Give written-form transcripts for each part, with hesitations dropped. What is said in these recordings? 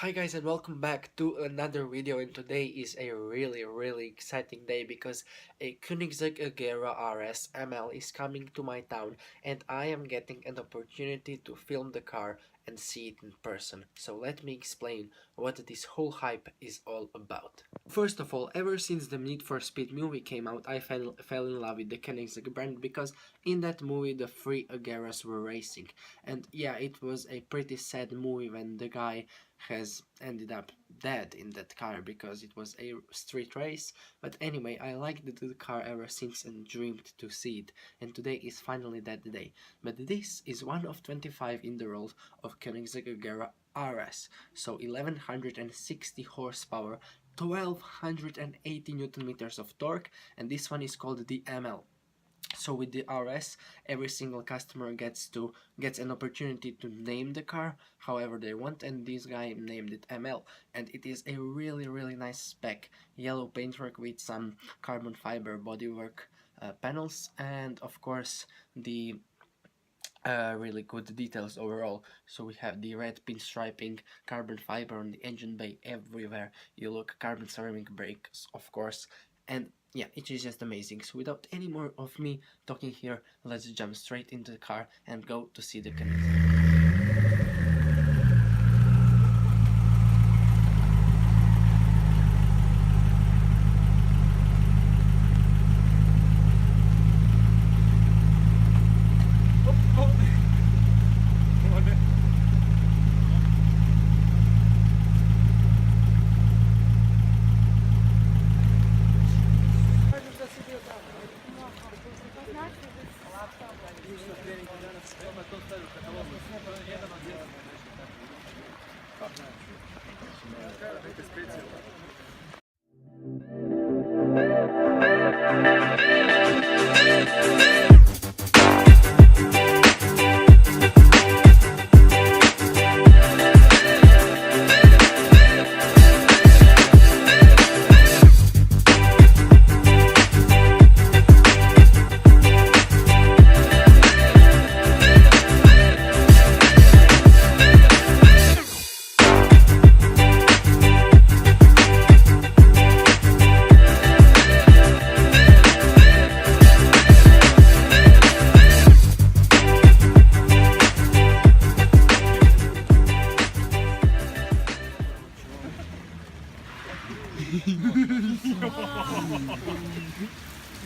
Hi guys and welcome back to another video, and today is a really exciting day because a Koenigsegg Agera RS ML is coming to my town and I am getting an opportunity to film the car and see it in person. So let me explain what this whole hype is all about. First of all, ever since the Need for Speed movie came out, I fell in love with the Koenigsegg brand because in that movie the three Ageras were racing, and yeah, it was a pretty sad movie when the guy has ended up dead in that car because it was a street race. But anyway, I liked the car ever since and dreamed to see it, and today is finally that day. But this is one of 25 in the world of Koenigsegg Agera RS, so 1160 horsepower, 1280 Newton meters of torque, and this one is called the ML. So with the RS, every single customer gets an opportunity to name the car however they want, and this guy named it ML, and it is a really nice spec. Yellow paintwork with some carbon fiber bodywork panels, and of course the really good details overall. So we have the red pinstriping, carbon fiber on the engine bay everywhere you look, carbon ceramic brakes of course, and yeah, it is just amazing. So without any more of me talking here, let's jump straight into the car and go to see the Koenigsegg.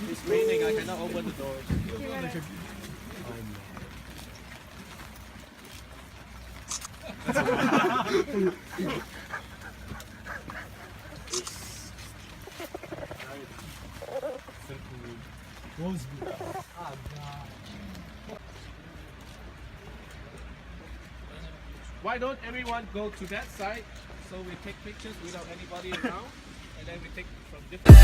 It's raining, I cannot open the door. Why don't everyone go to that side so we take pictures without anybody around, and then we take from different.